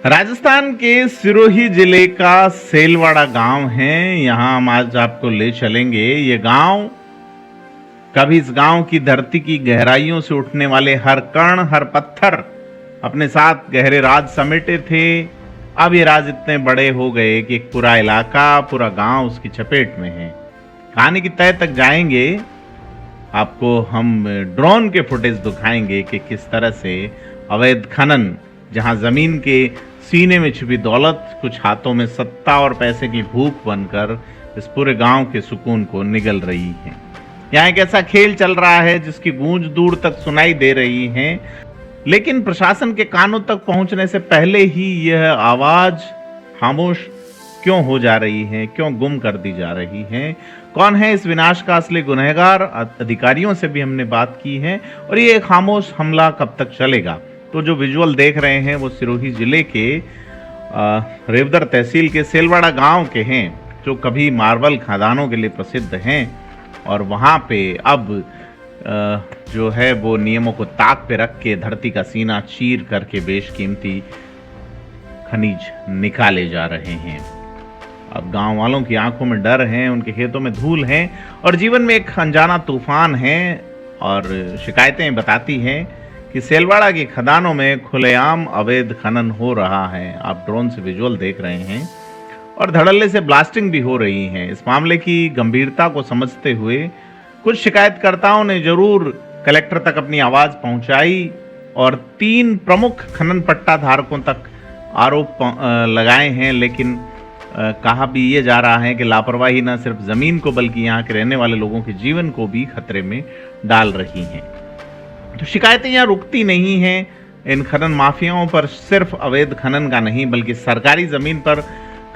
राजस्थान के सिरोही जिले का सेलवाड़ा गांव है। यहाँ हम आज आपको ले चलेंगे। ये गांव कभी इस गांव की धरती की गहराइयों से उठने वाले हर कण हर पत्थर अपने साथ गहरे राज समेटे थे। अब ये राज इतने बड़े हो गए कि एक पूरा इलाका पूरा गांव उसकी चपेट में है। कहानी की तह तक जाएंगे, आपको हम ड्रोन के फुटेज दिखाएंगे कि किस तरह से अवैध खनन, जहां जमीन के सीने में छिपी दौलत कुछ हाथों में सत्ता और पैसे की भूख बनकर इस पूरे गांव के सुकून को निगल रही है। यहाँ एक ऐसा खेल चल रहा है जिसकी गूंज दूर तक सुनाई दे रही है, लेकिन प्रशासन के कानों तक पहुंचने से पहले ही यह आवाज खामोश क्यों हो जा रही है, क्यों गुम कर दी जा रही है। कौन है इस विनाश का असली गुनहगार? अधिकारियों से भी हमने बात की है। और ये खामोश हमला कब तक चलेगा? तो जो विजुअल देख रहे हैं वो सिरोही जिले के रेवदर तहसील के सेलवाड़ा गांव के हैं, जो कभी मार्बल खदानों के लिए प्रसिद्ध हैं। और वहाँ पे अब जो है वो नियमों को ताक पे रख के धरती का सीना चीर करके बेशकीमती खनिज निकाले जा रहे हैं। अब गांव वालों की आंखों में डर है, उनके खेतों में धूल है और जीवन में एक अनजाना तूफान है। और शिकायतें बताती हैं कि सेलवाड़ा की खदानों में खुलेआम अवैध खनन हो रहा है। आप ड्रोन से विजुअल देख रहे हैं और धड़ल्ले से ब्लास्टिंग भी हो रही है। इस मामले की गंभीरता को समझते हुए कुछ शिकायतकर्ताओं ने जरूर कलेक्टर तक अपनी आवाज पहुंचाई और 3 प्रमुख खनन पट्टा धारकों तक आरोप लगाए हैं। लेकिन कहा भी ये जा रहा है कि लापरवाही न सिर्फ जमीन को बल्कि यहाँ के रहने वाले लोगों के जीवन को भी खतरे में डाल रही हैं। तो शिकायतें यहाँ रुकती नहीं हैं। इन खनन माफियाओं पर सिर्फ अवैध खनन का नहीं बल्कि सरकारी जमीन पर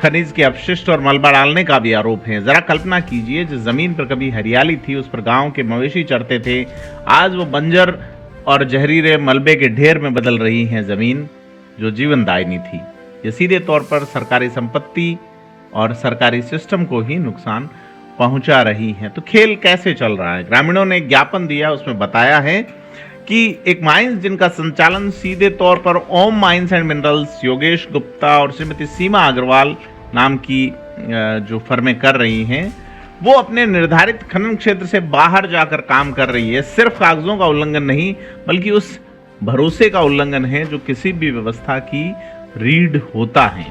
खनिज के अपशिष्ट और मलबा डालने का भी आरोप है। जरा कल्पना कीजिए, जिस जमीन पर कभी हरियाली थी, उस पर गांव के मवेशी चरते थे, आज वो बंजर और जहरीले मलबे के ढेर में बदल रही है जमीन जो जीवनदायिनी थी। ये सीधे तौर पर सरकारी संपत्ति और सरकारी सिस्टम को ही नुकसान पहुंचा रही है। तो खेल कैसे चल रहा है? ग्रामीणों ने एक ज्ञापन दिया, उसमें बताया है कि एक माइंस जिनका संचालन सीधे तौर पर Om mines and minerals, Yogesh Gupta और श्रीमती सीमा अग्रवाल नाम की जो फर्में कर रही हैं, वो अपने निर्धारित खनन क्षेत्र से बाहर जाकर काम कर रही है। सिर्फ कागजों का उल्लंघन नहीं बल्कि उस भरोसे का उल्लंघन है जो किसी भी व्यवस्था की रीढ़ होता है।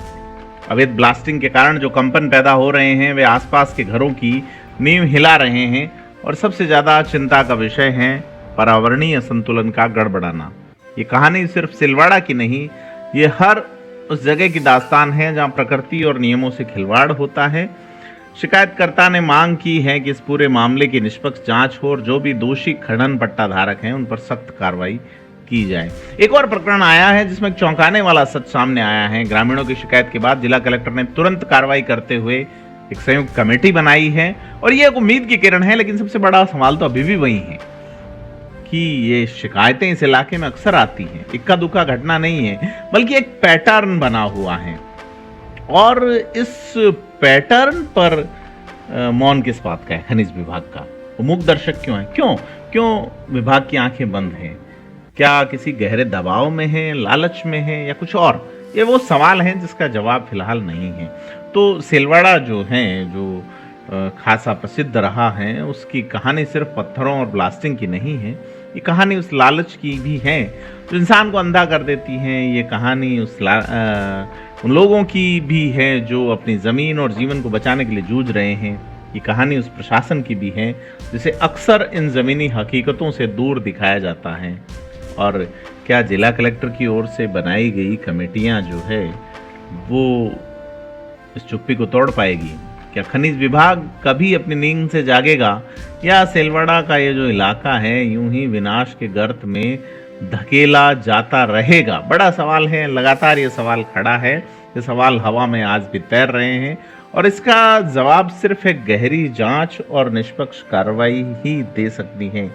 अवैध ब्लास्टिंग के कारण जो कंपन पैदा हो रहे हैं वे आसपास के घरों की नींव हिला रहे हैं और सबसे ज्यादा चिंता का विषय है पर्यावरणीय संतुलन का गड़बड़ाना। ये कहानी सिर्फ सिलवाड़ा की नहीं, ये हर उस जगह की दास्तान है जहां प्रकृति और नियमों से खिलवाड़ होता है। शिकायतकर्ता ने मांग की है कि इस पूरे मामले की निष्पक्ष जांच हो और जो भी दोषी खनन पट्टा धारक हैं उन पर सख्त कार्रवाई की जाए। एक और प्रकरण आया है जिसमें चौंकाने वाला सच सामने आया है। ग्रामीणों की शिकायत के बाद जिला कलेक्टर ने तुरंत कार्रवाई करते हुए एक संयुक्त कमेटी बनाई है और ये एक उम्मीद की किरण है। लेकिन सबसे बड़ा सवाल तो अभी भी वही है कि ये शिकायतें इस इलाके में अक्सर आती हैं, इक्का दुक्का घटना नहीं है बल्कि एक पैटर्न बना हुआ है। और इस पैटर्न पर मौन किस बात का है? खनिज विभाग का। वो मूक दर्शक क्यों है? क्यों विभाग की आंखें बंद हैं? क्या किसी गहरे दबाव में है, लालच में है या कुछ और? ये वो सवाल हैं जिसका जवाब फिलहाल नहीं है। तो सेलवाड़ा जो है, जो खासा प्रसिद्ध रहा है, उसकी कहानी सिर्फ पत्थरों और ब्लास्टिंग की नहीं है। ये कहानी उस लालच की भी है जो इंसान को अंधा कर देती है। ये कहानी उन लोगों की भी है जो अपनी ज़मीन और जीवन को बचाने के लिए जूझ रहे हैं। ये कहानी उस प्रशासन की भी है जिसे अक्सर इन ज़मीनी हकीकतों से दूर दिखाया जाता है। और क्या जिला कलेक्टर की ओर से बनाई गई कमेटियां जो है वो इस चुप्पी को तोड़ पाएगी? क्या खनिज विभाग कभी अपनी नींद से जागेगा या सेलवाड़ा का ये जो इलाका है यूं ही विनाश के गर्त में धकेला जाता रहेगा? बड़ा सवाल है, लगातार ये सवाल खड़ा है। ये सवाल हवा में आज भी तैर रहे हैं और इसका जवाब सिर्फ एक गहरी जांच और निष्पक्ष कार्रवाई ही दे सकती है।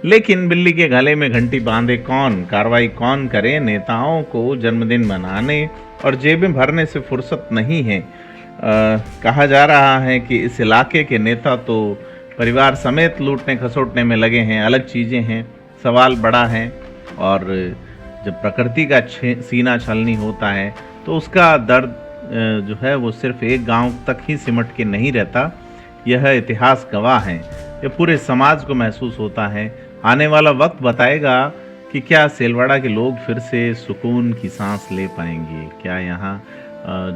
लेकिन बिल्ली के गले में घंटी बांधे कौन? कार्रवाई कौन करे? नेताओं को जन्मदिन मनाने और जेबें भरने से फुर्सत नहीं है। कहा जा रहा है कि इस इलाके के नेता तो परिवार समेत लूटने खसोटने में लगे हैं, अलग चीज़ें हैं। सवाल बड़ा है और जब प्रकृति का सीना छलनी होता है तो उसका दर्द जो है वो सिर्फ एक गांव तक ही सिमट के नहीं रहता। यह इतिहास गवाह है, ये पूरे समाज को महसूस होता है। आने वाला वक्त बताएगा कि क्या सेलवाड़ा के लोग फिर से सुकून की सांस ले पाएंगे, क्या यहाँ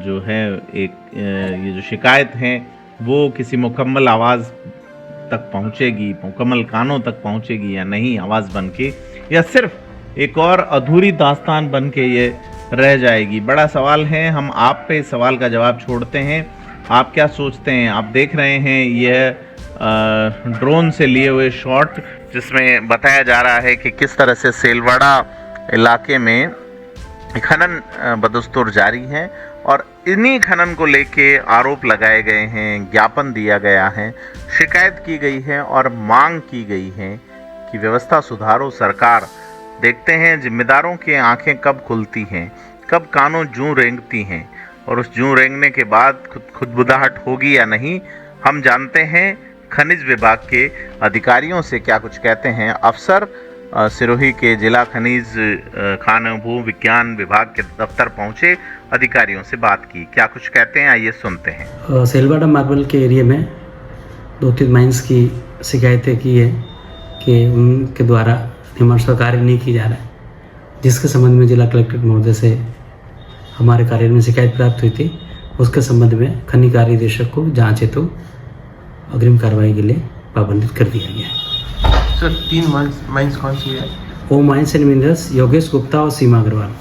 जो है एक ये जो शिकायत है वो किसी मुकम्मल आवाज़ तक पहुँचेगी, मुकम्मल कानों तक पहुँचेगी या नहीं आवाज़ बन के, या सिर्फ एक और अधूरी दास्तान बन के ये रह जाएगी। बड़ा सवाल है, हम आप पे इस सवाल का जवाब छोड़ते हैं। आप क्या सोचते हैं? आप देख रहे हैं यह ड्रोन से लिए हुए शॉट जिसमें बताया जा रहा है कि किस तरह से सेलवाड़ा इलाके में खनन बदस्तूर जारी है और इन्हीं खनन को लेके आरोप लगाए गए हैं, ज्ञापन दिया गया है, शिकायत की गई है और मांग की गई है कि व्यवस्था सुधारो सरकार। देखते हैं जिम्मेदारों की आंखें कब खुलती हैं, कब कानों जूं रेंगती हैं और उस जूं रेंगने के बाद खुदबुदाहट होगी या नहीं। हम जानते हैं खनिज विभाग के अधिकारियों से क्या कुछ कहते हैं। अफसर सिरोही के जिला खनिज खान भू विज्ञान विभाग के दफ्तर पहुंचे, अधिकारियों से बात की, क्या कुछ कहते हैं आइए सुनते हैं। सेलवाड़ा मार्बल के एरिया में 2-3 माइंस की शिकायतें की है कि उनके द्वारा नियमानुसार कार्य नहीं किया जा रहा है, जिसके संबंध में जिला कलेक्टर महोदय से हमारे कार्यालय में शिकायत प्राप्त हुई थी। उसके संबंध में खनिज कार्य निदेशक को जांच हेतु अग्रिम कार्रवाई के लिए पाबंदित कर दिया गया है। सर 3 माइंस कौन सी है? वो mines and minerals Yogesh Gupta और सीमा अग्रवाल।